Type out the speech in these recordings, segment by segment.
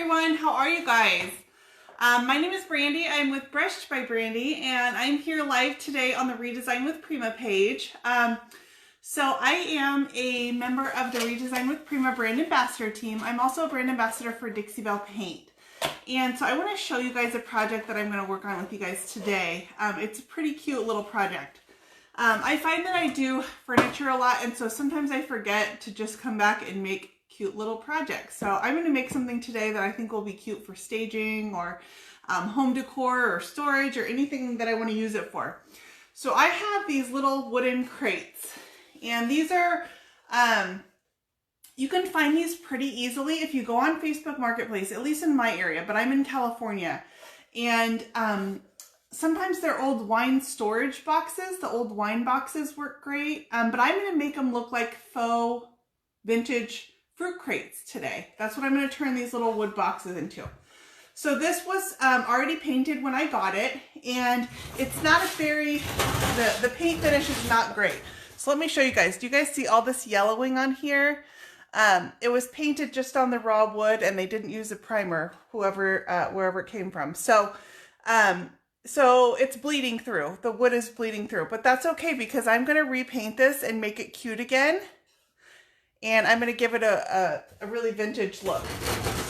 everyone, how are you guys? My name is Brandy. I'm with Brushed by Brandy, and I'm here live today on the Redesign with Prima page. So I am a member of the Redesign with Prima Brand Ambassador team. I'm also a Brand Ambassador for Dixie Belle Paint. And so I want to show you guys a project that I'm going to work on with you guys today. It's a pretty cute little project. I find that I do furniture a lot, and so sometimes I forget to just come back and make cute little projects. So I'm going to make something today that I think will be cute for staging or home decor or storage or anything that I want to use it for. So I have these little wooden crates, and these are, you can find these pretty easily if you go on Facebook Marketplace, at least in my area, but I'm in California. And sometimes they're old wine storage boxes. The old wine boxes work great, but I'm going to make them look like faux vintage fruit crates today. That's what I'm going to turn these little wood boxes into. So this was already painted when I got it, and it's not a very, the paint finish is not great. So let me show you guys. Do you guys see all this yellowing on here? It was painted just on the raw wood, and they didn't use a primer, wherever it came from. So it's bleeding through. The wood is bleeding through, but that's okay because I'm going to repaint this and make it cute again. And I'm going to give it a really vintage look.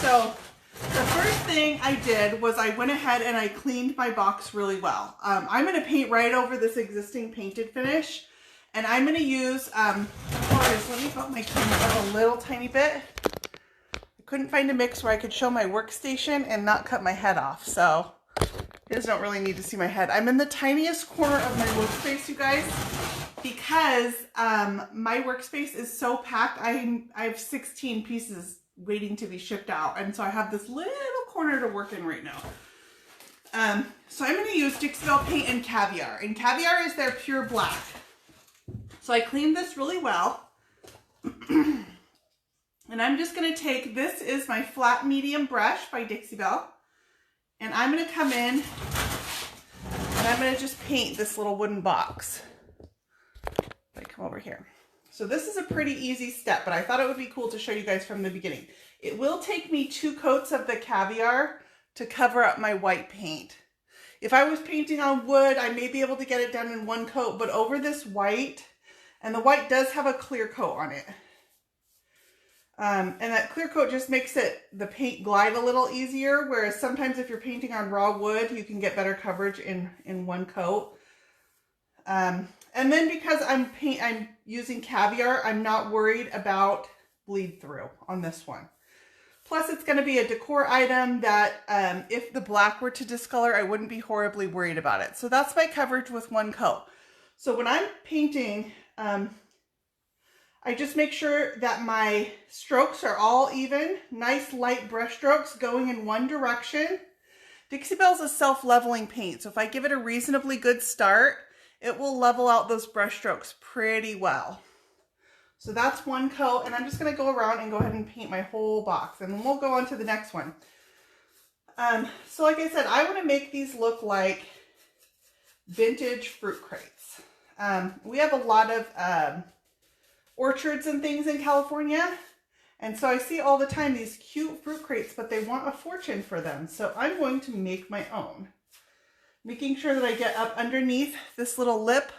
So the first thing I did was I went ahead and I cleaned my box really well. I'm going to paint right over this existing painted finish. And I'm going to use, let me put my camera up a little tiny bit. I couldn't find a mix where I could show my workstation and not cut my head off. So you guys don't really need to see my head. I'm in the tiniest corner of my workspace, you guys, because my workspace is so packed. I have 16 pieces waiting to be shipped out, and so I have this little corner to work in right now. So I'm going to use Dixie Belle Paint and Caviar, and Caviar is their pure black. So I cleaned this really well, and I'm just going to take, this is my flat medium brush by Dixie Belle, and I'm going to come in and I'm going to just paint this little wooden box. I come over here. So this is a pretty easy step, but I thought it would be cool to show you guys from the beginning. It will take me 2 coats of the Caviar to cover up my white paint. If I was painting on wood, I may be able to get it done in 1 coat, but over this white, and the white does have a clear coat on it. And that clear coat just makes the paint glide a little easier, whereas sometimes if you're painting on raw wood, you can get better coverage in 1 coat. And then because I'm using Caviar, I'm not worried about bleed through on this one. Plus it's going to be a decor item that if the black were to discolor, I wouldn't be horribly worried about it. So that's my coverage with 1 coat. So when I'm painting, I just make sure that my strokes are all even, nice light brush strokes going in one direction. Dixie Belle's a self-leveling paint, so if I give it a reasonably good start, it will level out those brush strokes pretty well. So that's 1 coat, and I'm just going to go around and go ahead and paint my whole box, and then we'll go on to the next one. So like I said, I want to make these look like vintage fruit crates. We have a lot of orchards and things in California, and so I see all the time these cute fruit crates, but they want a fortune for them. So I'm going to make my own, making sure that I get up underneath this little lip.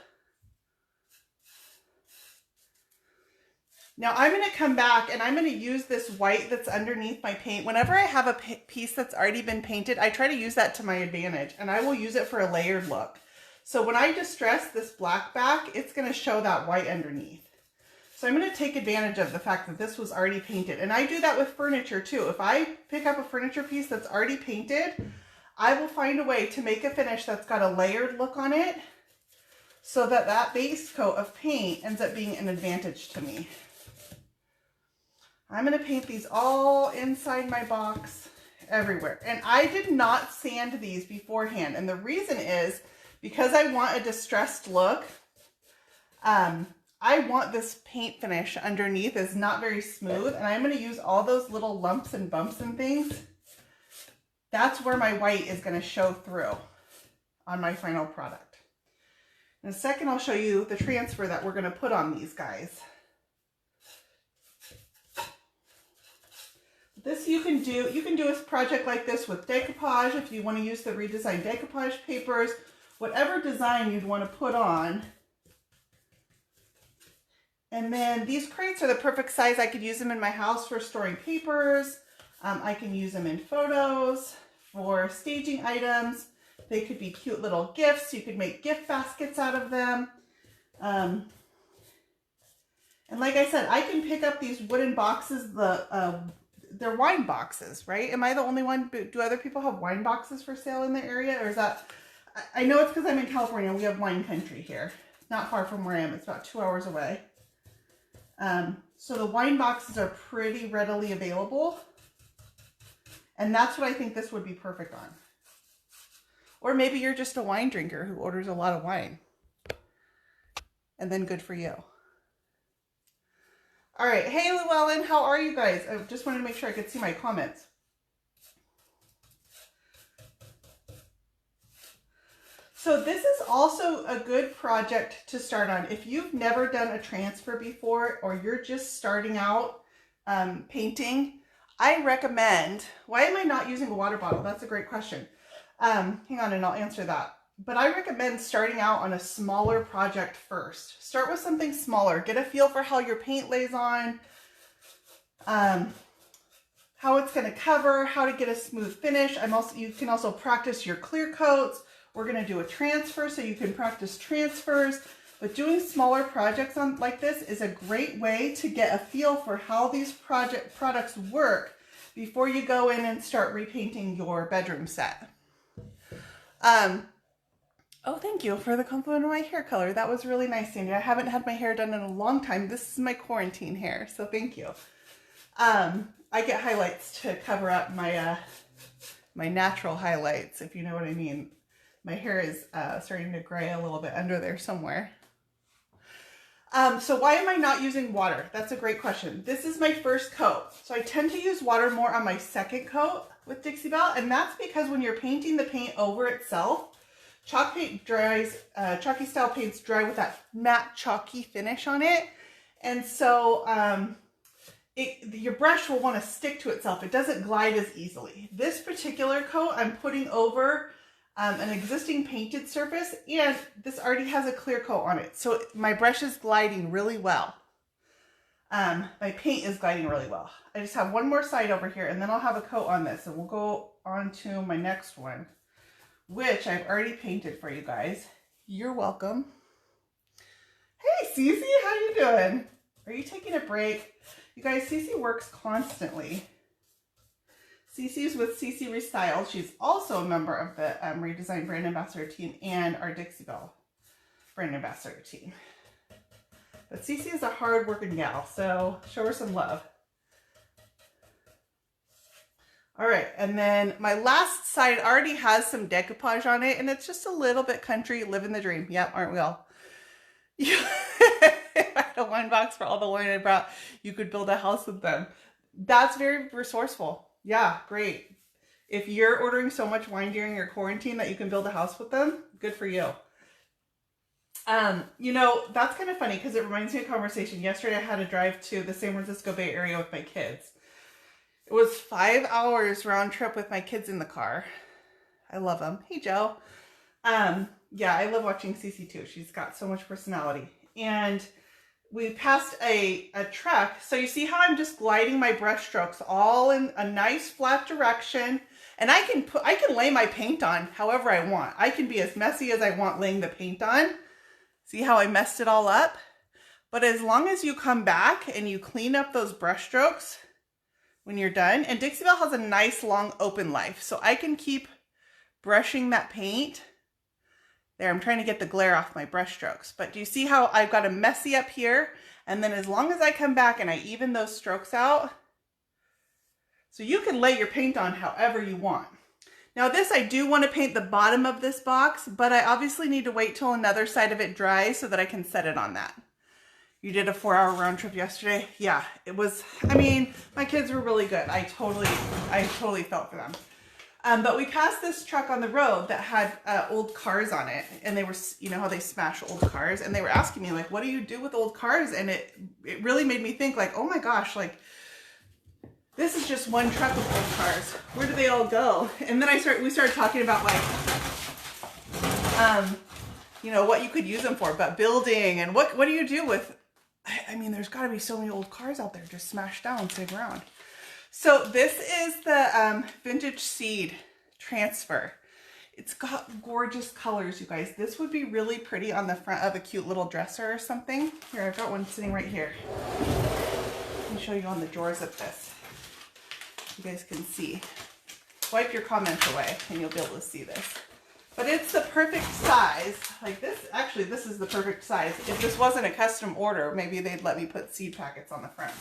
Now I'm going to come back and I'm going to use this white that's underneath my paint. Whenever I have a piece that's already been painted, I try to use that to my advantage, and I will use it for a layered look. So when I distress this black back, it's going to show that white underneath. So I'm going to take advantage of the fact that this was already painted. And I do that with furniture too. If I pick up a furniture piece that's already painted, I will find a way to make a finish that's got a layered look on it so that that base coat of paint ends up being an advantage to me. I'm going to paint these all inside my box everywhere. And I did not sand these beforehand. And the reason is because I want a distressed look. I want this paint finish underneath is not very smooth, and I'm going to use all those little lumps and bumps and things. That's where my white is going to show through on my final product. In a second, I'll show you the transfer that we're going to put on these guys. This you can do a project like this with decoupage if you want to use the Redesign decoupage papers, whatever design you'd want to put on. And then these crates are the perfect size. I could use them in my house for storing papers. I can use them in photos, for staging items. They could be cute little gifts. You could make gift baskets out of them. And like I said, I can pick up these wooden boxes. They're wine boxes, right? Am I the only one? Do other people have wine boxes for sale in their area? Or is that, I know it's because I'm in California. We have wine country here. It's not far from where I am. It's about 2 hours away. So the wine boxes are pretty readily available. And that's what I think this would be perfect on. Or maybe you're just a wine drinker who orders a lot of wine. And then good for you. All right. Hey, Llewellyn, how are you guys? I just wanted to make sure I could see my comments. So this is also a good project to start on. If you've never done a transfer before, or you're just starting out painting, I recommend, why am I not using a water bottle? That's a great question. Hang on and I'll answer that. But I recommend starting out on a smaller project first. Start with something smaller. Get a feel for how your paint lays on, how it's going to cover, how to get a smooth finish. You can also practice your clear coats. We're going to do a transfer so you can practice transfers. But doing smaller projects like this is a great way to get a feel for how these products work before you go in and start repainting your bedroom set. Oh, thank you for the compliment on my hair color. That was really nice, Sandy. I haven't had my hair done in a long time. This is my quarantine hair, so thank you. I get highlights to cover up my my natural highlights, if you know what I mean. My hair is starting to gray a little bit under there somewhere. So why am I not using water? That's a great question. This is my first coat. So I tend to use water more on my second coat with Dixie Belle, and that's because when you're painting the paint over itself, chalk paint dries, chalky style paints dry with that matte chalky finish on it. And so your brush will want to stick to itself. It doesn't glide as easily. This particular coat I'm putting over an existing painted surface, and this already has a clear coat on it. So my brush is gliding really well. My paint is gliding really well. I just have one more side over here, and then I'll have a coat on this, and we'll go on to my next one, which I've already painted for you guys. You're welcome. Hey, Cece, how you doing? Are you taking a break? You guys, Cece works constantly. Cece's with Cece Restyle. She's also a member of the Redesign Brand Ambassador team and our Dixie Belle Brand Ambassador team. But Cece is a hard-working gal, so show her some love. All right, and then my last side already has some decoupage on it, and it's just a little bit country, living the dream. Yep, aren't we all? If I had a wine box for all the wine I brought, you could build a house with them. That's very resourceful. Yeah, great. If you're ordering so much wine during your quarantine that you can build a house with them, good for you. You know, that's kind of funny because it reminds me of a conversation. Yesterday I had to drive to the San Francisco Bay Area with my kids. It was 5 hours round trip with my kids in the car. I love them. Hey, Joe. Yeah, I love watching Cece too. She's got so much personality. And we passed a truck. So you see how I'm just gliding my brush strokes all in a nice flat direction. And I can lay my paint on however I want. I can be as messy as I want laying the paint on. See how I messed it all up? But as long as you come back and you clean up those brush strokes when you're done, and Dixie Belle has a nice long open life, so I can keep brushing that paint. There, I'm trying to get the glare off my brush strokes. But do you see how I've got a messy up here? And then as long as I come back and I even those strokes out, so you can lay your paint on however you want. Now this, I do want to paint the bottom of this box, but I obviously need to wait till another side of it dries so that I can set it on that. You did a 4-hour round trip yesterday? Yeah, it was, I mean, my kids were really good. I totally felt for them. But we passed this truck on the road that had old cars on it, and they were, you know how they smash old cars, and they were asking me like, what do you do with old cars? And it really made me think like, oh my gosh, like this is just one truck of old cars. Where do they all go? And then we started talking about like, you know, what you could use them for, but building and what do you do with, I mean, there's gotta be so many old cars out there just smashed down, sitting around. So this is the vintage seed transfer. It's got gorgeous colors, you guys. This would be really pretty on the front of a cute little dresser or something. Here, I've got one sitting right here. Let me show you on the drawers of this. You guys can see. Wipe your comments away and you'll be able to see this. But it's the perfect size. Like this, actually this is the perfect size. If this wasn't a custom order, maybe they'd let me put seed packets on the front.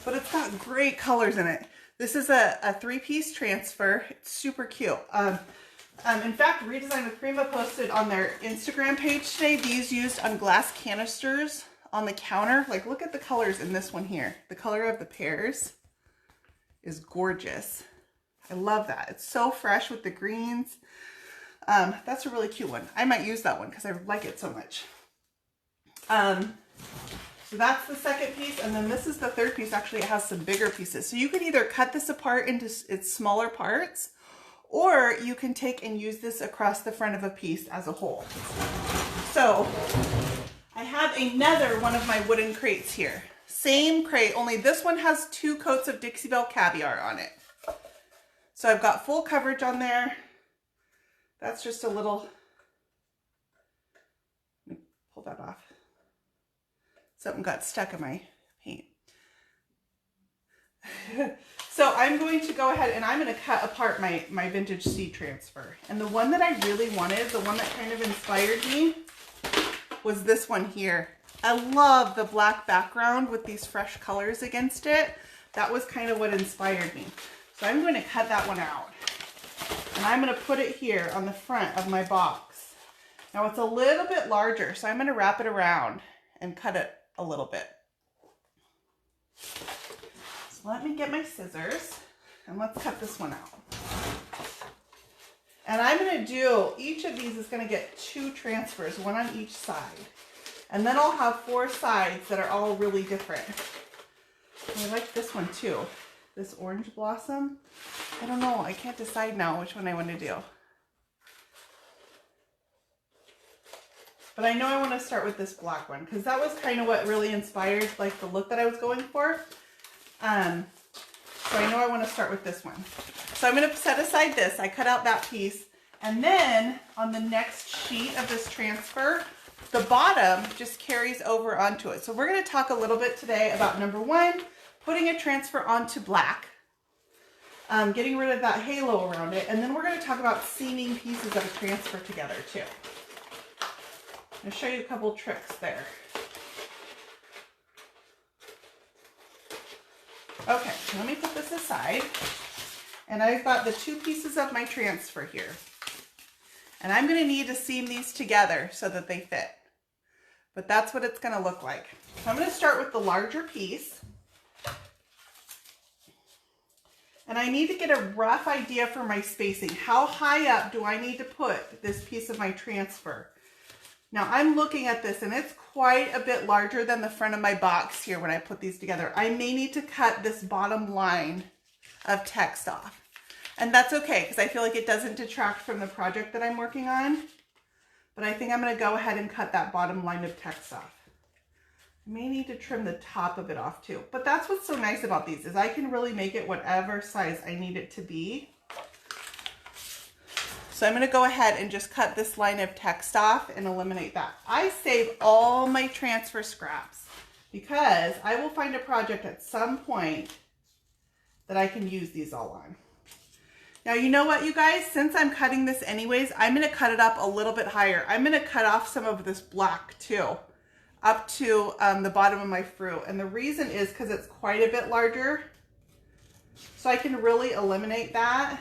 But it's got great colors in it. This is a 3-piece transfer. It's super cute. In fact, Redesign with Prima posted on their Instagram page today, these used on glass canisters on the counter. Like, look at the colors in this one here. The color of the pears is gorgeous. I love that. It's so fresh with the greens. That's a really cute one. I might use that one because I like it so much. So that's the second piece. And then this is the third piece. Actually, it has some bigger pieces. So you can either cut this apart into its smaller parts, or you can take and use this across the front of a piece as a whole. So I have another one of my wooden crates here. Same crate, only this one has 2 coats of Dixie Belle caviar on it. So I've got full coverage on there. That's just a little, let me pull that off. Something got stuck in my paint. So I'm going to go ahead and I'm going to cut apart my vintage seed transfer. And the one that I really wanted, the one that kind of inspired me, was this one here. I love the black background with these fresh colors against it. That was kind of what inspired me. So I'm going to cut that one out. And I'm going to put it here on the front of my box. Now it's a little bit larger, so I'm going to wrap it around and cut it a little bit. So let me get my scissors and let's cut this one out. And I'm going to do, each of these is going to get 2 transfers, one on each side. And then I'll have 4 sides that are all really different. And I like this one too. This orange blossom. I don't know, I can't decide now which one I want to do. But I know I want to start with this black one because that was kind of what really inspired like the look that I was going for. So I know I want to start with this one. So I'm going to set aside this. I cut out that piece. And then on the next sheet of this transfer, the bottom just carries over onto it. So we're going to talk a little bit today about number 1, putting a transfer onto black, getting rid of that halo around it. And then we're going to talk about seaming pieces of a transfer together too. I'll show you a couple tricks there. Okay, so let me put this aside. And I've got the 2 pieces of my transfer here. And I'm going to need to seam these together so that they fit. But that's what it's going to look like. So I'm going to start with the larger piece. And I need to get a rough idea for my spacing. How high up do I need to put this piece of my transfer? Now I'm looking at this and it's quite a bit larger than the front of my box here when I put these together. I may need to cut this bottom line of text off. And that's okay because I feel like it doesn't detract from the project that I'm working on. But I think I'm going to go ahead and cut that bottom line of text off. I may need to trim the top of it off too. But that's what's so nice about these is I can really make it whatever size I need it to be. So I'm going to go ahead and just cut this line of text off and eliminate that. I save all my transfer scraps because I will find a project at some point that I can use these all on. Now, you know what, you guys? Since I'm cutting this anyways, I'm going to cut it up a little bit higher. I'm going to cut off some of this black too, up to the bottom of my fruit. And the reason is because it's quite a bit larger. So I can really eliminate that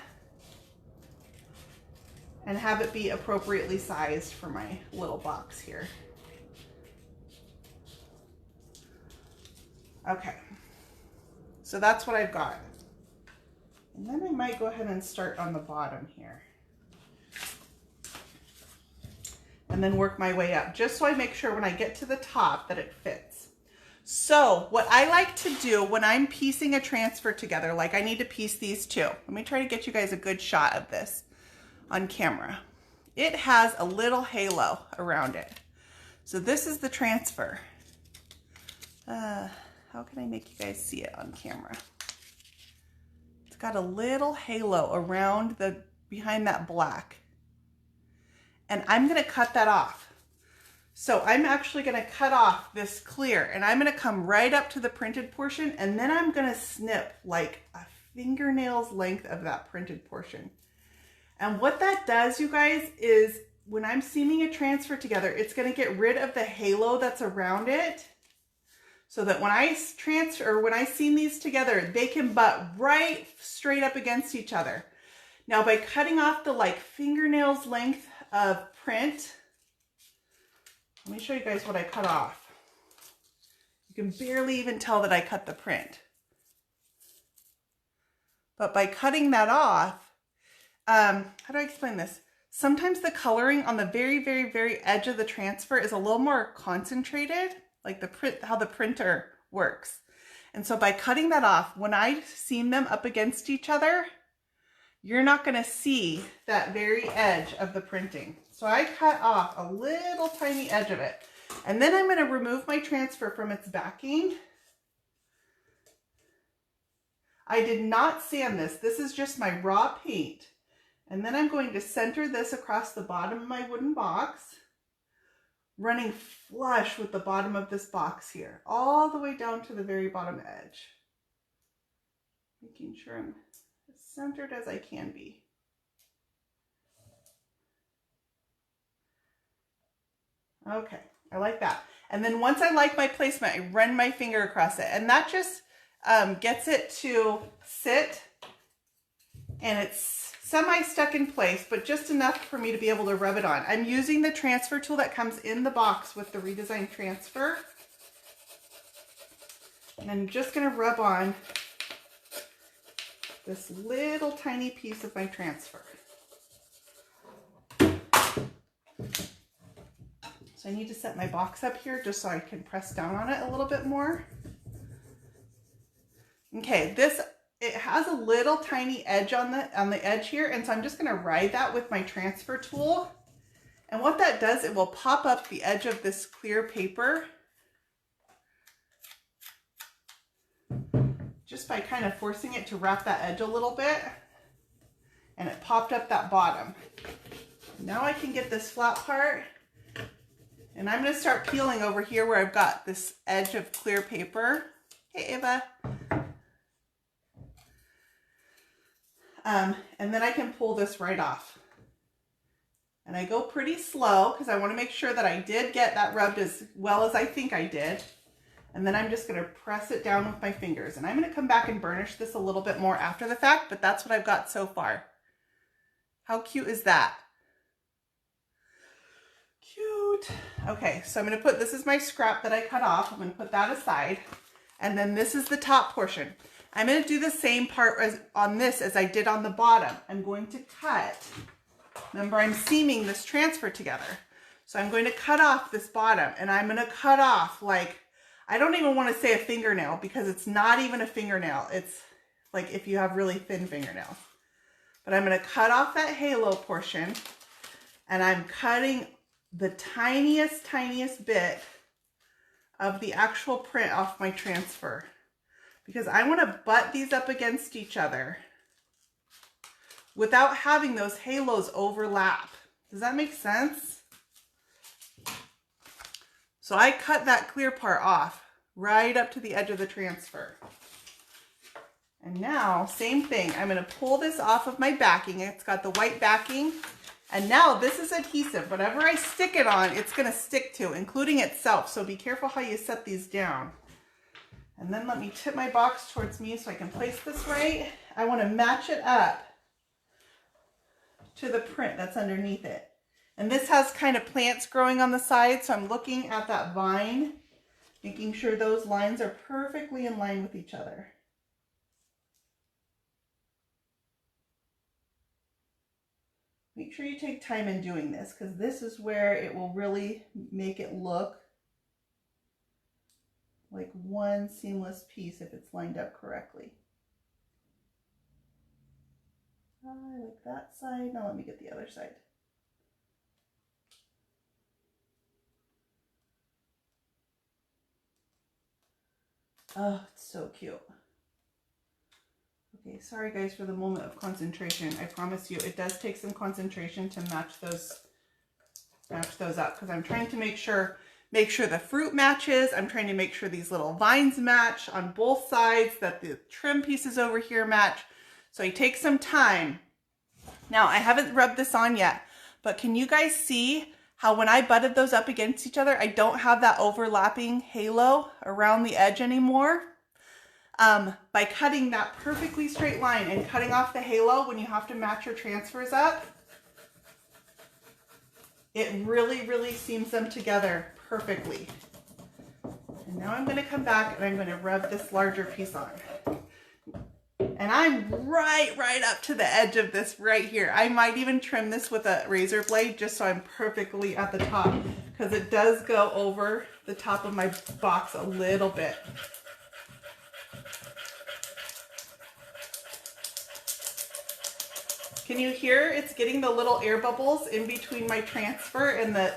and have it be appropriately sized for my little box here. Okay, so that's what I've got. And then I might go ahead and start on the bottom here. And then work my way up, just so I make sure when I get to the top that it fits. So what I like to do when I'm piecing a transfer together, like I need to piece these two. Let me try to get you guys a good shot of this on camera. It has a little halo around it. So this is the transfer. How can I make you guys see it on camera? It's got a little halo around behind that black. And I'm gonna cut that off. So I'm actually gonna cut off this clear and I'm gonna come right up to the printed portion and then I'm gonna snip like a fingernail's length of that printed portion. And what that does, you guys, is when I'm seaming a transfer together, it's gonna get rid of the halo that's around it so that when I transfer, or when I seam these together, they can butt right straight up against each other. Now by cutting off the like fingernail's length of print, let me show you guys what I cut off. You can barely even tell that I cut the print. But by cutting that off, how do I explain this? Sometimes the coloring on the very, very, very edge of the transfer is a little more concentrated, like how the printer works. And so by cutting that off, when I seam them up against each other, you're not gonna see that very edge of the printing. So I cut off a little tiny edge of it. And then I'm gonna remove my transfer from its backing. I did not sand this. This is just my raw paint. And then I'm going to center this across the bottom of my wooden box, running flush with the bottom of this box here, all the way down to the very bottom edge. Making sure I'm as centered as I can be. Okay, I like that. And then once I like my placement, I run my finger across it. And that just gets it to sit, and it's semi-stuck in place, but just enough for me to be able to rub it on. I'm using the transfer tool that comes in the box with the Redesign transfer. And I'm just gonna rub on this little tiny piece of my transfer. So I need to set my box up here just so I can press down on it a little bit more. Okay, it has a little tiny edge on the edge here, and so I'm just gonna ride that with my transfer tool. And what that does, it will pop up the edge of this clear paper just by kind of forcing it to wrap that edge a little bit, and it popped up that bottom. Now I can get this flat part, and I'm gonna start peeling over here where I've got this edge of clear paper. Hey, Ava. And then I can pull this right off. And I go pretty slow because I want to make sure that I did get that rubbed as well as I think I did. And then I'm just going to press it down with my fingers. And I'm going to come back and burnish this a little bit more after the fact, but that's what I've got so far. How cute is that? Cute. Okay, so I'm going to put, this is my scrap that I cut off. I'm going to put that aside. And then this is the top portion. I'm going to do the same part on this as I did on the bottom. I'm going to cut, remember I'm seaming this transfer together. So I'm going to cut off this bottom, and I'm going to cut off like, I don't even want to say a fingernail because it's not even a fingernail. It's like if you have really thin fingernails. But I'm going to cut off that halo portion, and I'm cutting the tiniest, tiniest bit of the actual print off my transfer, because I want to butt these up against each other without having those halos overlap. Does that make sense? So I cut that clear part off right up to the edge of the transfer. And now, same thing, I'm going to pull this off of my backing. It's got the white backing. And now this is adhesive. Whatever I stick it on, it's going to stick to, including itself. So be careful how you set these down. And then let me tip my box towards me so I can place this right. I want to match it up to the print that's underneath it. And this has kind of plants growing on the side, so I'm looking at that vine, making sure those lines are perfectly in line with each other. Make sure you take time in doing this, because this is where it will really make it look like one seamless piece if it's lined up correctly. I like that side. Now let me get the other side. Oh, it's so cute. Okay, sorry guys for the moment of concentration. I promise you it does take some concentration to match those up, because I'm trying to make sure the fruit matches. I'm trying to make sure these little vines match on both sides, that the trim pieces over here match. So I take some time. Now I haven't rubbed this on yet, but can you guys see how when I butted those up against each other, I don't have that overlapping halo around the edge anymore? By cutting that perfectly straight line and cutting off the halo when you have to match your transfers up, it really, really seams them together perfectly. And now I'm going to come back and I'm going to rub this larger piece on. And I'm right up to the edge of this right here. I might even trim this with a razor blade just so I'm perfectly at the top, because it does go over the top of my box a little bit. Can you hear it's getting the little air bubbles in between my transfer and the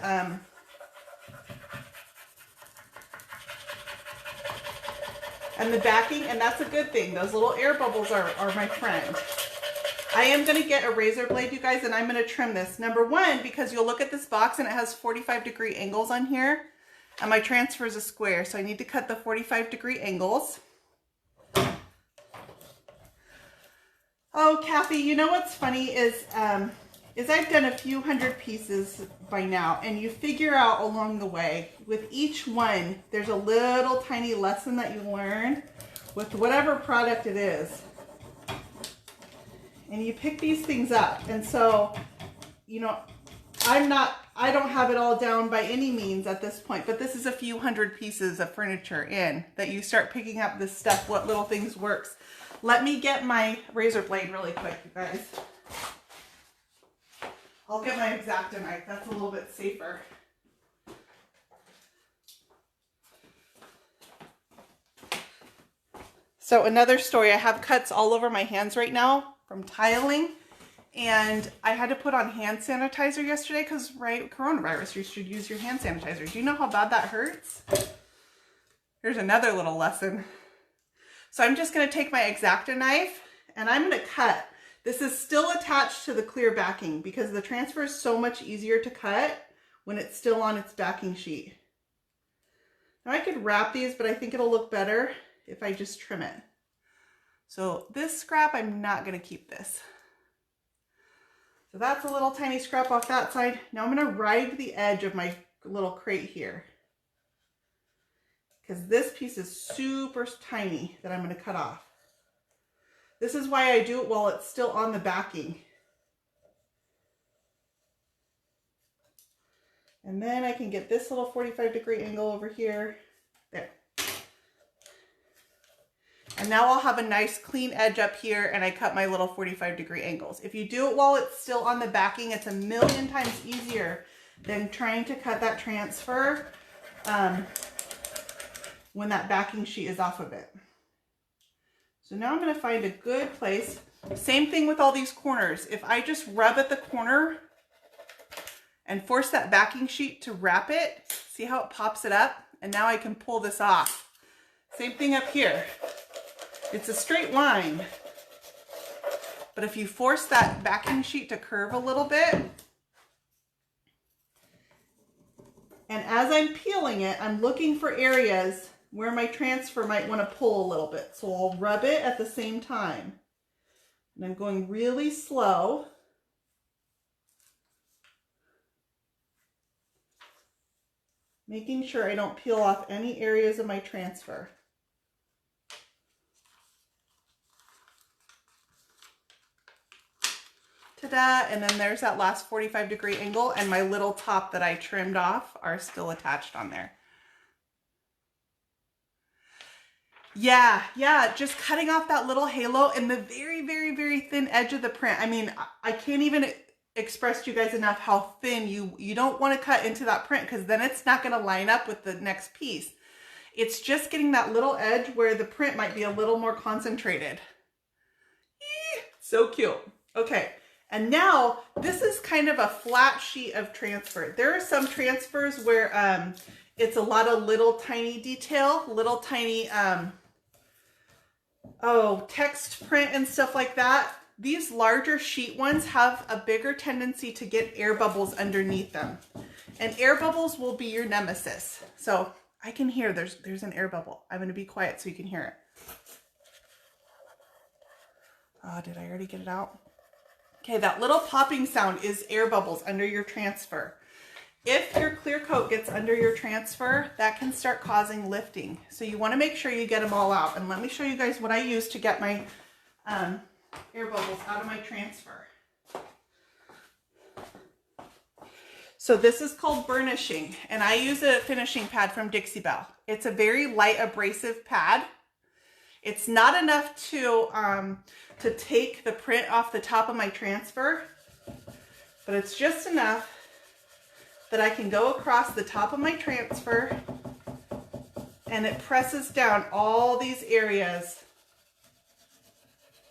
backing? And that's a good thing. Those little air bubbles are my friend. I am going to get a razor blade, you guys, and I'm going to trim this. Number one, because you'll look at this box and it has 45-degree angles on here, and my transfer is a square, so I need to cut the 45-degree angles. Oh, Kathy, you know what's funny is I've done a few hundred pieces by now, and you figure out along the way, with each one, there's a little tiny lesson that you learn with whatever product it is. And you pick these things up. And so, you know, I don't have it all down by any means at this point, but this is a few hundred pieces of furniture in that you start picking up this stuff, what little things works. Let me get my razor blade really quick, you guys. I'll get my X-Acto knife. That's a little bit safer. So another story, I have cuts all over my hands right now from tiling, and I had to put on hand sanitizer yesterday because, right, coronavirus, you should use your hand sanitizer. Do you know how bad that hurts? Here's another little lesson. So I'm just going to take my X-Acto knife and I'm going to cut. This is still attached to the clear backing because the transfer is so much easier to cut when it's still on its backing sheet. Now I could wrap these, but I think it'll look better if I just trim it. So this scrap, I'm not going to keep this. So that's a little tiny scrap off that side. Now I'm going to ride the edge of my little crate here, because this piece is super tiny that I'm going to cut off. This is why I do it while it's still on the backing. And then I can get this little 45-degree angle over here. There. And now I'll have a nice clean edge up here, and I cut my little 45-degree angles. If you do it while it's still on the backing, it's a million times easier than trying to cut that transfer when that backing sheet is off of it. So now I'm going to find a good place. Same thing with all these corners. If I just rub at the corner and force that backing sheet to wrap it, see how it pops it up? And now I can pull this off. Same thing up here. It's a straight line, but if you force that backing sheet to curve a little bit, and as I'm peeling it, I'm looking for areas where my transfer might want to pull a little bit. So I'll rub it at the same time. And I'm going really slow. Making sure I don't peel off any areas of my transfer. Ta-da! And then there's that last 45-degree angle, and my little top that I trimmed off are still attached on there. Yeah, just cutting off that little halo and the very, very, very thin edge of the print. I mean, I can't even express to you guys enough how thin you don't want to cut into that print, because then it's not going to line up with the next piece. It's just getting that little edge where the print might be a little more concentrated. So cute. Okay, and now this is kind of a flat sheet of transfer. There are some transfers where it's a lot of little tiny detail, little tiny text print and stuff like that. These larger sheet ones have a bigger tendency to get air bubbles underneath them. And air bubbles will be your nemesis. So I can hear there's an air bubble. I'm going to be quiet so you can hear it. Oh, did I already get it out? Okay, that little popping sound is air bubbles under your transfer. If your clear coat gets under your transfer, that can start causing lifting. So you want to make sure you get them all out. And let me show you guys what I use to get my air bubbles out of my transfer. So this is called burnishing, and I use a finishing pad from Dixie Belle. It's a very light abrasive pad. It's not enough to take the print off the top of my transfer, but it's just enough that I can go across the top of my transfer and it presses down all these areas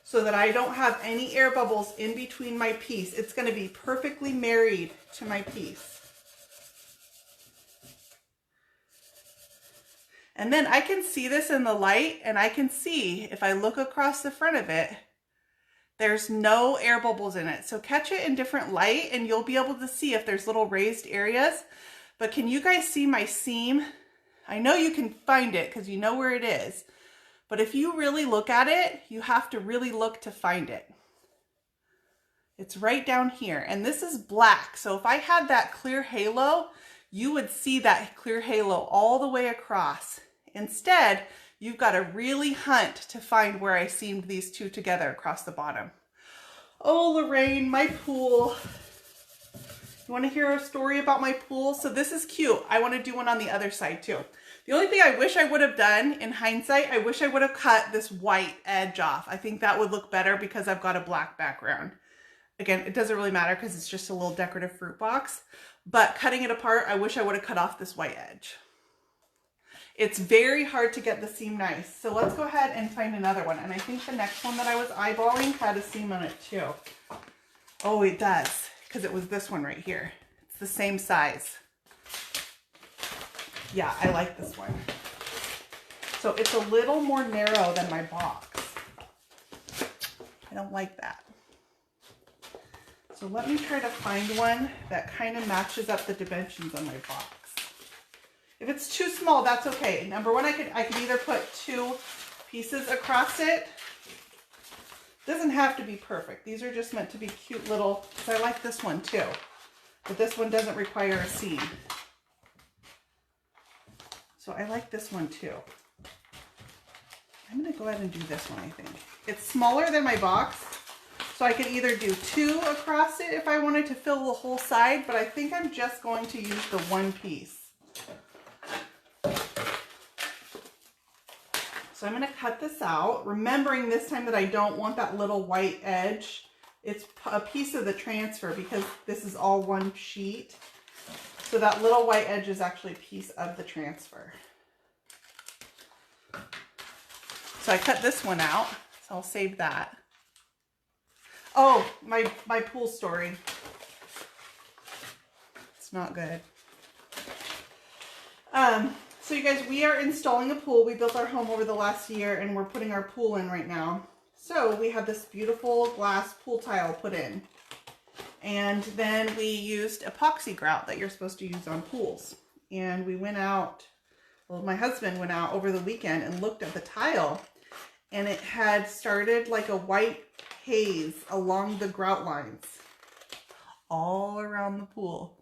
so that I don't have any air bubbles in between my piece. It's going to be perfectly married to my piece. And then I can see this in the light, and I can see if I look across the front of it, there's no air bubbles in it. So catch it in different light and you'll be able to see if there's little raised areas. But can you guys see my seam? I know you can find it because you know where it is. But if you really look at it, you have to really look to find it. It's right down here. And this is black. So if I had that clear halo, you would see that clear halo all the way across. Instead, you've got to really hunt to find where I seamed these two together across the bottom. Oh, Lorraine, my pool. You want to hear a story about my pool? So this is cute. I want to do one on the other side too. The only thing I wish I would have done in hindsight, I wish I would have cut this white edge off. I think that would look better because I've got a black background. Again, it doesn't really matter because it's just a little decorative fruit box. But cutting it apart, I wish I would have cut off this white edge. It's very hard to get the seam nice. So let's go ahead and find another one. And I think the next one that I was eyeballing had a seam on it too. Oh, it does, because it was this one right here. It's the same size. Yeah, I like this one. So it's a little more narrow than my box. I don't like that. So let me try to find one that kind of matches up the dimensions on my box. If it's too small, that's okay. Number one, I could either put two pieces across it. It doesn't have to be perfect. These are just meant to be cute little, because I like this one too. But this one doesn't require a seam. So I like this one too. I'm going to go ahead and do this one, I think. It's smaller than my box, so I could either do two across it if I wanted to fill the whole side, but I think I'm just going to use the one piece. So I'm going to cut this out, remembering this time that I don't want that little white edge. It's a piece of the transfer because this is all one sheet. So that little white edge is actually a piece of the transfer. So I cut this one out, so I'll save that. Oh, my pool story. It's not good. So you guys, we are installing a pool. We built our home over the last year and we're putting our pool in right now. So we have this beautiful glass pool tile put in. And then we used epoxy grout that you're supposed to use on pools. And we went out, well, my husband went out over the weekend and looked at the tile, and it had started like a white haze along the grout lines all around the pool.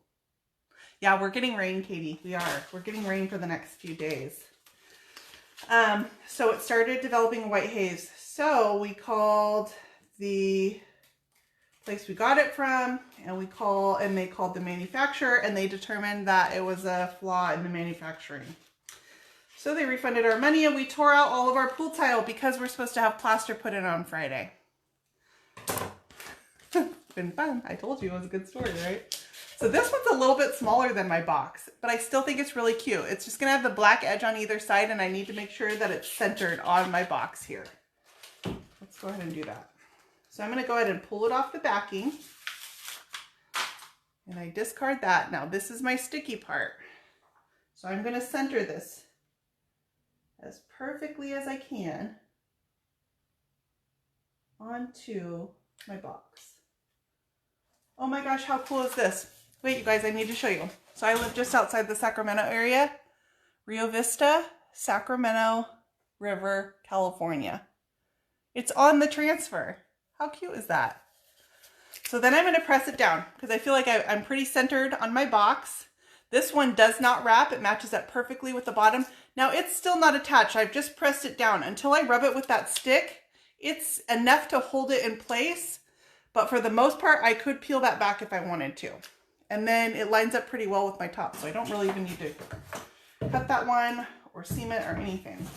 Yeah, we're getting rain, Katie. We are. We're getting rain for the next few days. So it started developing a white haze. So we called the place we got it from, and they called the manufacturer, and they determined that it was a flaw in the manufacturing. So they refunded our money, and we tore out all of our pool tile because we're supposed to have plaster put in on Friday. It's been fun. I told you it was a good story, right? So this one's a little bit smaller than my box, but I still think it's really cute. It's just gonna have the black edge on either side, and I need to make sure that it's centered on my box here. Let's go ahead and do that. So I'm gonna go ahead and pull it off the backing, and I discard that. Now this is my sticky part. So I'm gonna center this as perfectly as I can onto my box. Oh my gosh, how cool is this? Wait, you guys, I need to show you. So I live just outside the Sacramento area, Rio Vista, Sacramento River, California. It's on the transfer. How cute is that? So then I'm going to press it down because I feel like I'm pretty centered on my box. This one does not wrap. It matches up perfectly with the bottom. Now it's still not attached. I've just pressed it down. Until I rub it with that stick, it's enough to hold it in place. But for the most part, I could peel that back if I wanted to. And then it lines up pretty well with my top, so I don't really even need to cut that one or seam it or anything.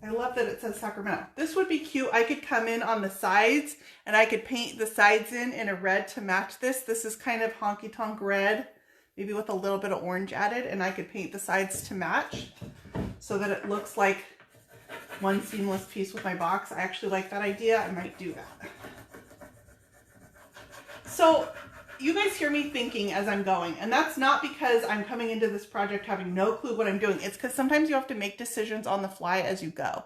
I love that it says Sacramento. This would be cute. I could come in on the sides and I could paint the sides in a red to match this. This is kind of honky-tonk red, maybe with a little bit of orange added, and I could paint the sides to match so that it looks like one seamless piece with my box. I actually like that idea. I might do that. So you guys hear me thinking as I'm going, and that's not because I'm coming into this project having no clue what I'm doing. It's because sometimes you have to make decisions on the fly as you go.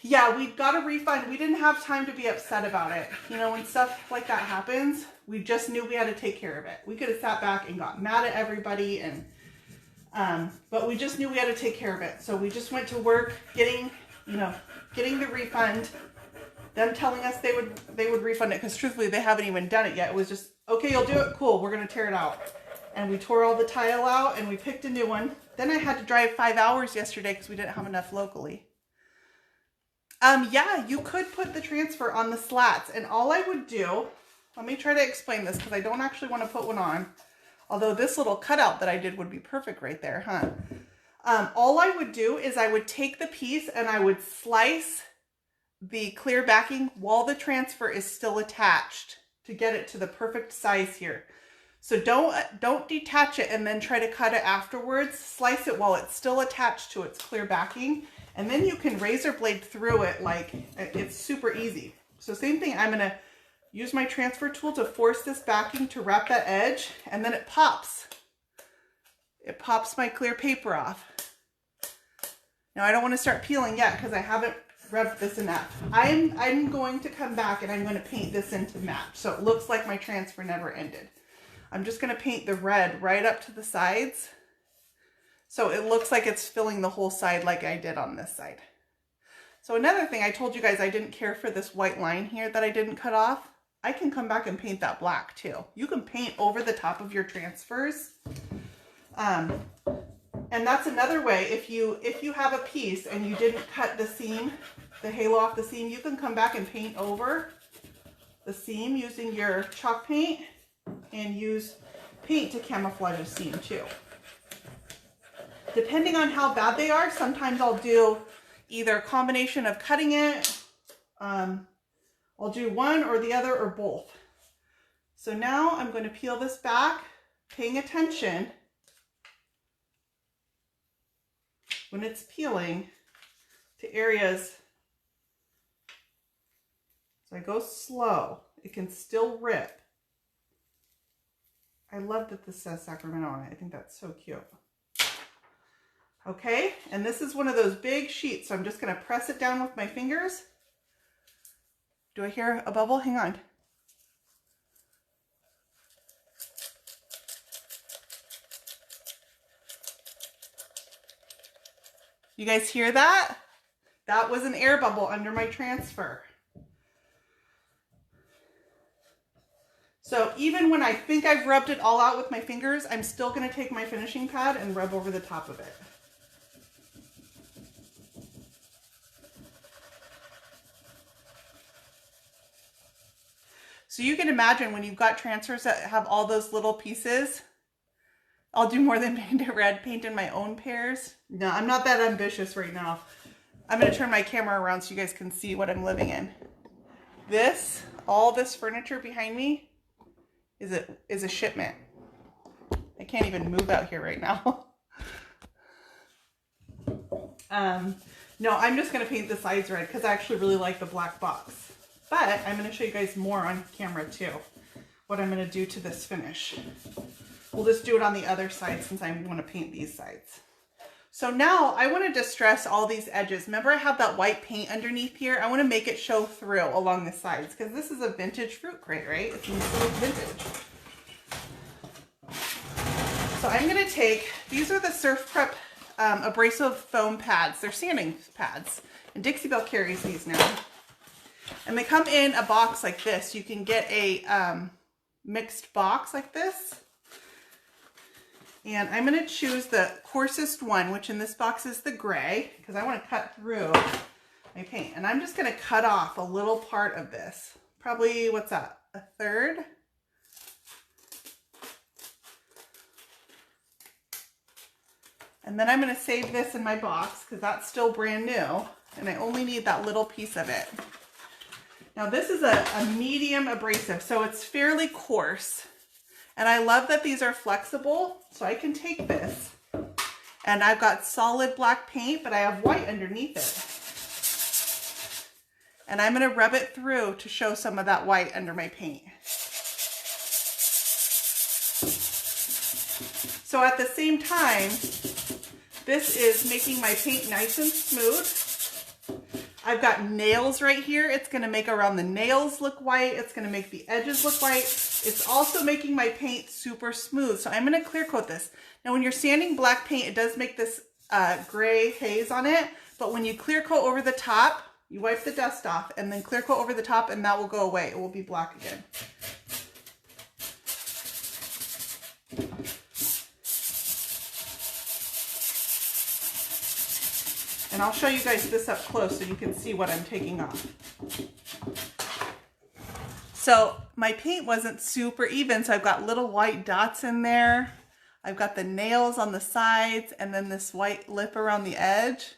Yeah, we got a refund. We didn't have time to be upset about it. You know, when stuff like that happens, we just knew we had to take care of it. We could have sat back and got mad at everybody, and but we just knew we had to take care of it. So we just went to work getting the refund. Them telling us they would refund it, because truthfully they haven't even done it yet. It was just, okay, you'll do it, cool, we're gonna tear it out. And we tore all the tile out and we picked a new one. Then I had to drive 5 hours yesterday because we didn't have enough locally. Yeah, you could put the transfer on the slats, and all I would do, let me try to explain this because I don't actually want to put one on, although this little cutout that I did would be perfect right there, huh? All I would do is I would take the piece and I would slice the clear backing while the transfer is still attached to get it to the perfect size here. So don't detach it and then try to cut it afterwards. Slice it while it's still attached to its clear backing, and then you can razor blade through it like it's super easy. So same thing, I'm gonna use my transfer tool to force this backing to wrap that edge, and then it pops. It pops my clear paper off. Now I don't want to start peeling yet because I haven't rubbed this enough. I'm going to come back and I'm going to paint this in to match so it looks like my transfer never ended. I'm just going to paint the red right up to the sides so it looks like it's filling the whole side like I did on this side. So another thing, I told you guys I didn't care for this white line here that I didn't cut off. I can come back and paint that black too. You can paint over the top of your transfers. And that's another way, if you have a piece and you didn't cut the seam, the halo off the seam, you can come back and paint over the seam using your chalk paint and use paint to camouflage a seam too. Depending on how bad they are, sometimes I'll do either a combination of cutting it, I'll do one or the other or both. So now I'm going to peel this back, paying attention when it's peeling to areas. So I go slow. It can still rip. I love that this says Sacramento on it. I think that's so cute. Okay, and this is one of those big sheets, so I'm just going to press it down with my fingers. Do I hear a bubble? Hang on. You guys hear that? That was an air bubble under my transfer. So even when I think I've rubbed it all out with my fingers, I'm still going to take my finishing pad and rub over the top of it. So you can imagine when you've got transfers that have all those little pieces, I'll do more than paint it red, paint in my own pairs. No, I'm not that ambitious right now. I'm going to turn my camera around so you guys can see what I'm living in. This, all this furniture behind me is a shipment. I can't even move out here right now. No, I'm just going to paint the sides red because I actually really like the black box. But I'm going to show you guys more on camera too, what I'm going to do to this finish. We'll just do it on the other side since I want to paint these sides. So now I want to distress all these edges. Remember I have that white paint underneath here? I want to make it show through along the sides because this is a vintage fruit crate, right? It's vintage. So I'm going to take, these are the Surf Prep abrasive foam pads. They're sanding pads. And Dixie Belle carries these now. And they come in a box like this. You can get a mixed box like this. And I'm going to choose the coarsest one, which in this box is the gray, because I want to cut through my paint. And I'm just going to cut off a little part of this. Probably, what's that, a third? And then I'm going to save this in my box because that's still brand new. And I only need that little piece of it. Now this is a medium abrasive, so it's fairly coarse. And I love that these are flexible. So I can take this and I've got solid black paint, but I have white underneath it. And I'm going to rub it through to show some of that white under my paint. So at the same time, this is making my paint nice and smooth. I've got nails right here. It's going to make around the nails look white. It's going to make the edges look white. It's also making my paint super smooth. So I'm going to clear coat this. Now when you're sanding black paint, it does make this gray haze on it. But when you clear coat over the top, you wipe the dust off and then clear coat over the top and that will go away. It will be black again. And I'll show you guys this up close so you can see what I'm taking off. So my paint wasn't super even, so I've got little white dots in there. I've got the nails on the sides and then this white lip around the edge.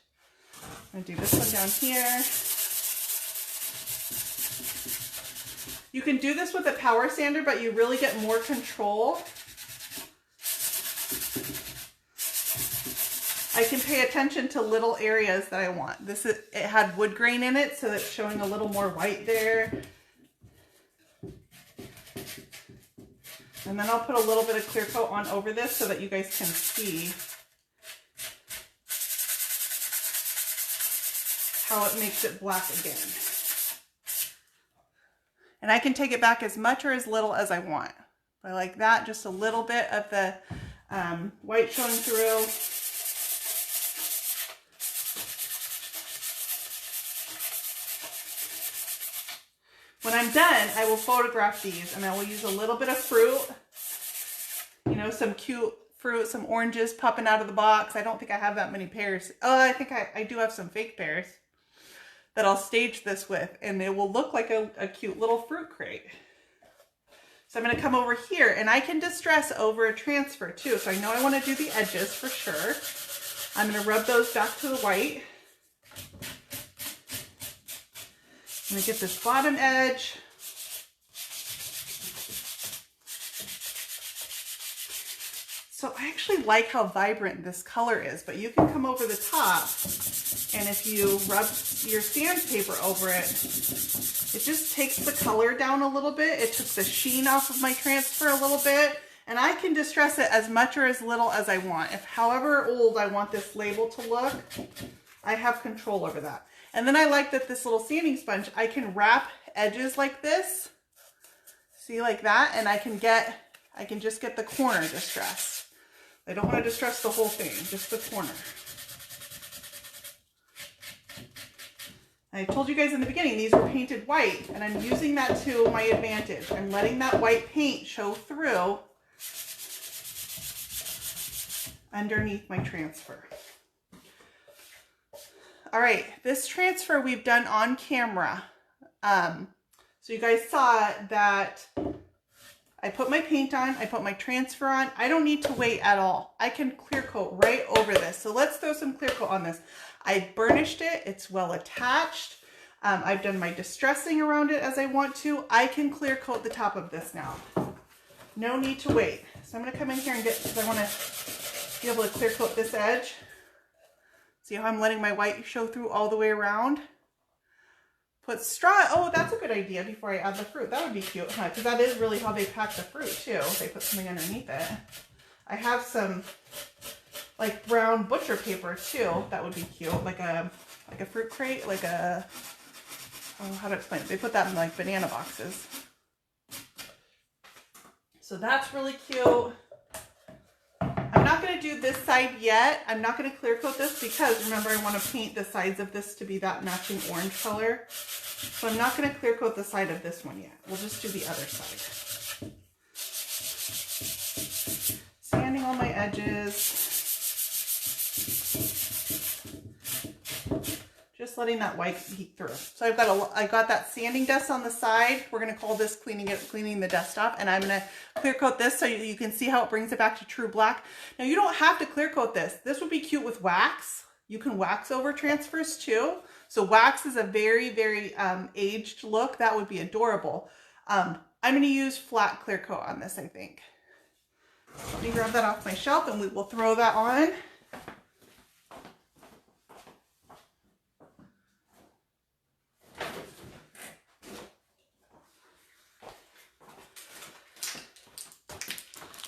I'm gonna do this one down here. You can do this with a power sander, but you really get more control. I can pay attention to little areas that I want. It had wood grain in it, so it's showing a little more white there. And then I'll put a little bit of clear coat on over this so that you guys can see how it makes it black again. And I can take it back as much or as little as I want. I like that, just a little bit of the white showing through. When I'm done, I will photograph these and I will use a little bit of fruit, you know, some cute fruit, some oranges popping out of the box. I don't think I have that many pears. Oh, I think I do have some fake pears that I'll stage this with and it will look like a cute little fruit crate. So I'm going to come over here and I can distress over a transfer too. So I know I want to do the edges for sure. I'm going to rub those back to the white. I'm going to get this bottom edge. So I actually like how vibrant this color is, but you can come over the top and if you rub your sandpaper over it, it just takes the color down a little bit. It took the sheen off of my transfer a little bit, and I can distress it as much or as little as I want. If however old I want this label to look, I have control over that. And then I like that this little sanding sponge, I can wrap edges like this, see, like that, and I can just get the corner distressed. I don't want to distress the whole thing, just the corner. I told you guys in the beginning, these were painted white, and I'm using that to my advantage. I'm letting that white paint show through underneath my transfer. All right, this transfer we've done on camera. So you guys saw that I put my paint on, I put my transfer on. I don't need to wait at all. I can clear coat right over this. So let's throw some clear coat on this. I burnished it, it's well attached. I've done my distressing around it as I want to. I can clear coat the top of this now. No need to wait. So I'm going to come in here and get, because I want to be able to clear coat this edge. See how I'm letting my white show through all the way around? Put straw. Oh, that's a good idea before I add the fruit. That would be cute, huh? Because that is really how they pack the fruit too. They put something underneath it. I have some like brown butcher paper too. That would be cute. Like a fruit crate, like a, oh, how to explain it? They put that in like banana boxes. So that's really cute. I'm not going to do this side yet. I'm not going to clear coat this because remember I want to paint the sides of this to be that matching orange color. So I'm not going to clear coat the side of this one yet. We'll just do the other side. Sanding all my edges. Just letting that white peek through. So I got that sanding dust on the side. We're going to call this cleaning the dust off, and I'm going to clear coat this so you can see how it brings it back to true black. Now you don't have to clear coat this. This would be cute with wax. You can wax over transfers too. So wax is a very, very aged look. That would be adorable. I'm going to use flat clear coat on this, I think. Let me grab that off my shelf and we will throw that on.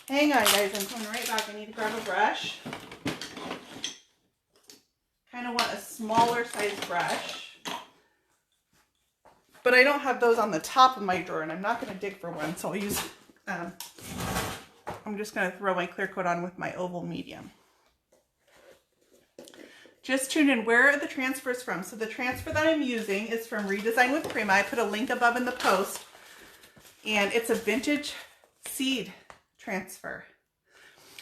Hang on, guys, I'm coming right back. I need to grab a brush. Kind of want a smaller size brush. But I don't have those on the top of my drawer, and I'm not going to dig for one, so I'll use, I'm just going to throw my clear coat on with my oval medium. Just tune in. Where are the transfers from? So the transfer that I'm using is from Redesign with Prima. I put a link above in the post, and it's a vintage seed transfer.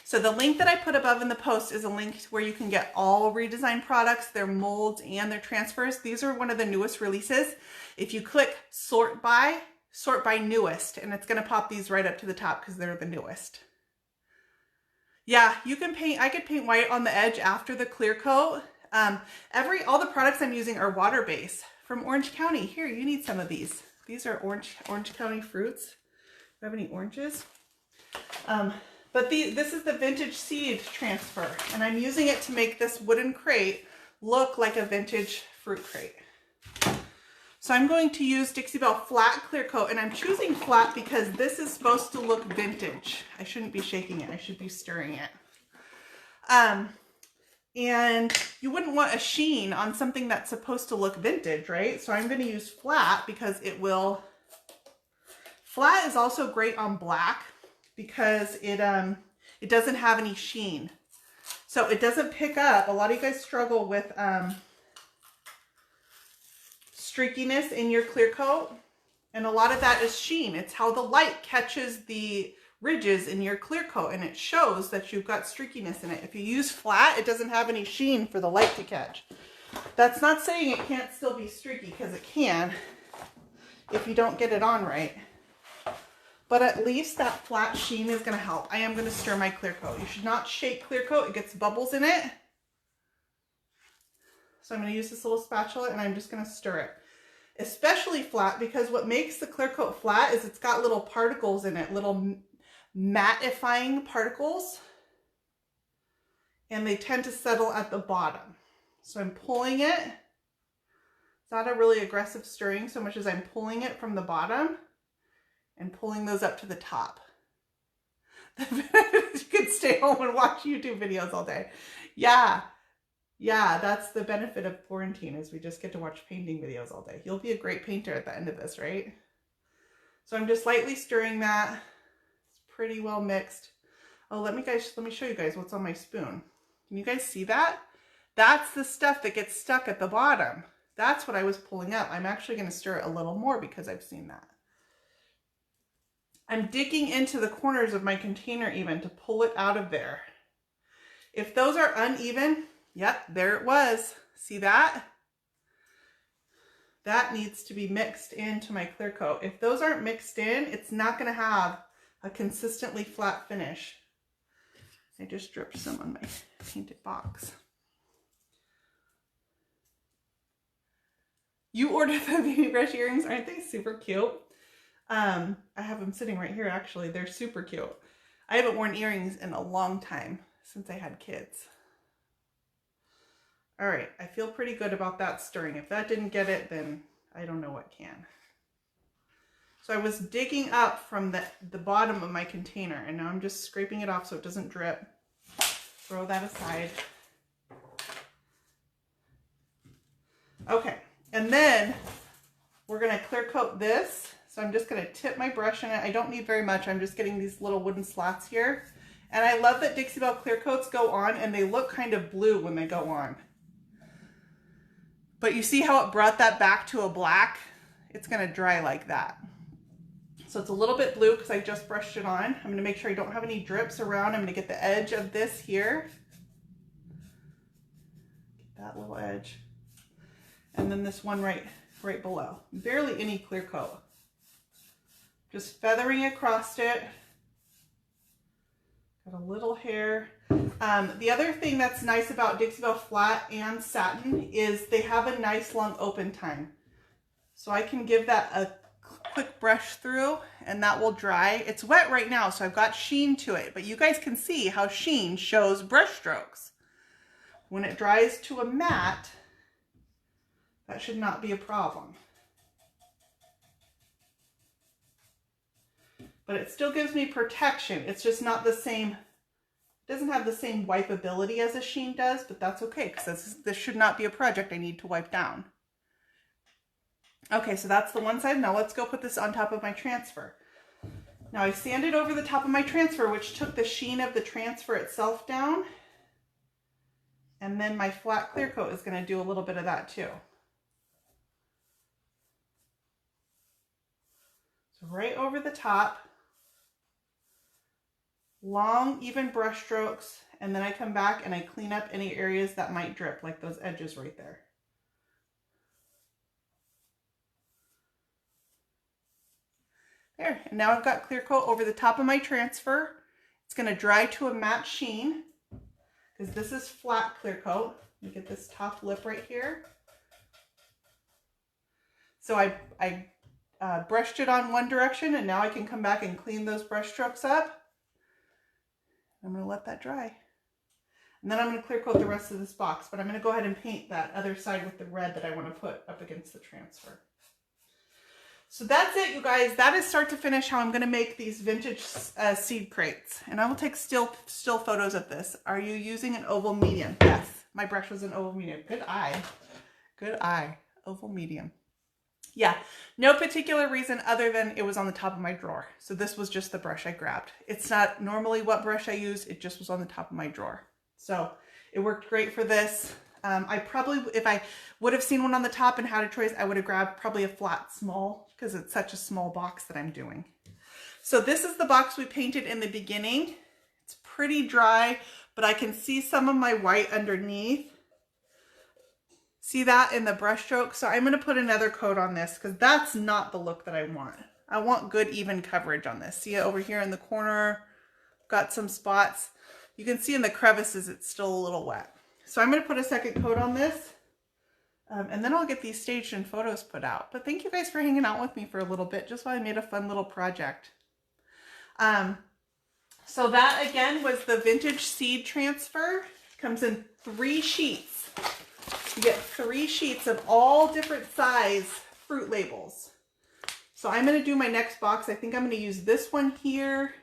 So the link that I put above in the post is a link where you can get all Redesign products, their molds and their transfers. These are one of the newest releases. If you click sort by newest, and it's going to pop these right up to the top because they're the newest. Yeah, you can paint, I could paint white on the edge after the clear coat. All the products I'm using are water-based from Orange County. Here, you need some of these. These are Orange County fruits. Do you have any oranges? But this is the vintage seed transfer, and I'm using it to make this wooden crate look like a vintage fruit crate. So I'm going to use Dixie Belle flat clear coat, and I'm choosing flat because this is supposed to look vintage. I shouldn't be shaking it, I should be stirring it. And you wouldn't want a sheen on something that's supposed to look vintage, right? So I'm going to use flat because it will, flat is also great on black because it doesn't have any sheen. So it doesn't pick up. A lot of you guys struggle with streakiness in your clear coat, and a lot of that is sheen. It's how the light catches the ridges in your clear coat, and it shows that you've got streakiness in it. If you use flat, it doesn't have any sheen for the light to catch. That's not saying it can't still be streaky, because it can if you don't get it on right. But at least that flat sheen is going to help. I am going to stir my clear coat. You should not shake clear coat. It gets bubbles in it. So I'm going to use this little spatula and I'm just going to stir it. Especially flat, because what makes the clear coat flat is it's got little particles in it, little mattifying particles. And they tend to settle at the bottom. So I'm pulling it. It's not a really aggressive stirring so much as I'm pulling it from the bottom and pulling those up to the top. You could stay home and watch YouTube videos all day. Yeah, that's the benefit of quarantine, is we just get to watch painting videos all day. You'll be a great painter at the end of this, right? So I'm just lightly stirring that. It's pretty well mixed. Oh, let me show you guys what's on my spoon. Can you guys see that? That's the stuff that gets stuck at the bottom. That's what I was pulling up. I'm actually going to stir it a little more because I've seen that. I'm digging into the corners of my container even to pull it out of there. If those are uneven, yep, there it was. See that? That needs to be mixed into my clear coat. If those aren't mixed in, it's not going to have a consistently flat finish. I just dripped some on my painted box. You ordered the baby brush earrings. Aren't they super cute? I have them sitting right here, actually. They're super cute. I haven't worn earrings in a long time since I had kids. All right, I feel pretty good about that stirring. If that didn't get it, then I don't know what can. So I was digging up from the bottom of my container, and now I'm just scraping it off so it doesn't drip. Throw that aside. Okay, and then we're gonna clear coat this. So I'm just gonna tip my brush in it. I don't need very much. I'm just getting these little wooden slats here. And I love that Dixie Belle clear coats go on and they look kind of blue when they go on. But you see how it brought that back to a black? It's gonna dry like that. So it's a little bit blue because I just brushed it on. I'm gonna make sure I don't have any drips around. I'm gonna get the edge of this here. Get that little edge. And then this one right below. Barely any clear coat. Just feathering across it. Got a little hair. The other thing that's nice about Dixie Belle Flat and Satin is they have a nice long open time. So I can give that a quick brush through and that will dry. It's wet right now, so I've got sheen to it, but you guys can see how sheen shows brush strokes. When it dries to a matte, that should not be a problem. But it still gives me protection. It's just not the same, it doesn't have the same wipeability as a sheen does, but that's okay because this should not be a project I need to wipe down. Okay, so that's the one side. Now let's go put this on top of my transfer. Now I sanded over the top of my transfer, which took the sheen of the transfer itself down. And then my flat clear coat is going to do a little bit of that too. So right over the top. Long, even brush strokes, and then I come back and I clean up any areas that might drip, like those edges right there. There, and now I've got clear coat over the top of my transfer. It's going to dry to a matte sheen, because this is flat clear coat. You get this top lip right here. So I brushed it on one direction, and now I can come back and clean those brush strokes up. I'm going to let that dry. And then I'm going to clear coat the rest of this box, but I'm going to go ahead and paint that other side with the red that I want to put up against the transfer. So that's it, you guys. That is start to finish how I'm going to make these vintage seed crates. And I will take still photos of this. Are you using an oval medium? Yes, my brush was an oval medium. Good eye. Good eye. Oval medium. Yeah, no particular reason other than it was on the top of my drawer. So this was just the brush I grabbed. It's not normally what brush I use. It just was on the top of my drawer. So it worked great for this. I probably, if I would have seen one on the top and had a choice, I would have grabbed probably a flat small because it's such a small box that I'm doing. So this is the box we painted in the beginning. It's pretty dry, but I can see some of my white underneath. See that in the brush stroke? So I'm going to put another coat on this because that's not the look that I want. I want good even coverage on this. See it over here in the corner? Got some spots. You can see in the crevices it's still a little wet. So I'm going to put a second coat on this. And then I'll get these staged and photos put out. But thank you guys for hanging out with me for a little bit just while I made a fun little project. So that again was the vintage seed transfer. It comes in 3 sheets. You get 3 sheets of all different size fruit labels. So I'm going to do my next box. I think I'm going to use this one here.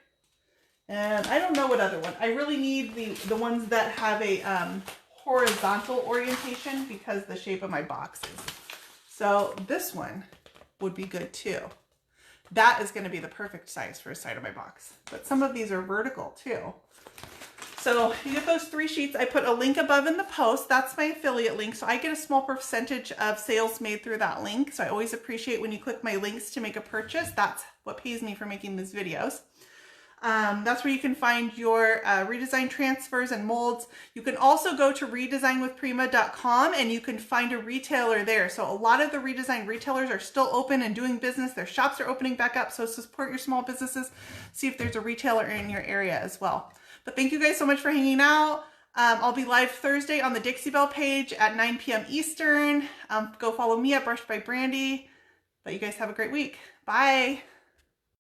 And I don't know what other one. I really need the ones that have a horizontal orientation because the shape of my box is. So this one would be good too. That is going to be the perfect size for a side of my box. But some of these are vertical too. So you get those 3 sheets. I put a link above in the post. That's my affiliate link. So I get a small percentage of sales made through that link. So I always appreciate when you click my links to make a purchase. That's what pays me for making these videos. That's where you can find your redesign transfers and molds. You can also go to redesignwithprima.com and you can find a retailer there. So a lot of the redesign retailers are still open and doing business. Their shops are opening back up. So support your small businesses. See if there's a retailer in your area as well. But thank you guys so much for hanging out. I'll be live Thursday on the Dixie Belle page at 9 p.m. Eastern. Go follow me at Brushed by Brandy. But you guys have a great week. Bye.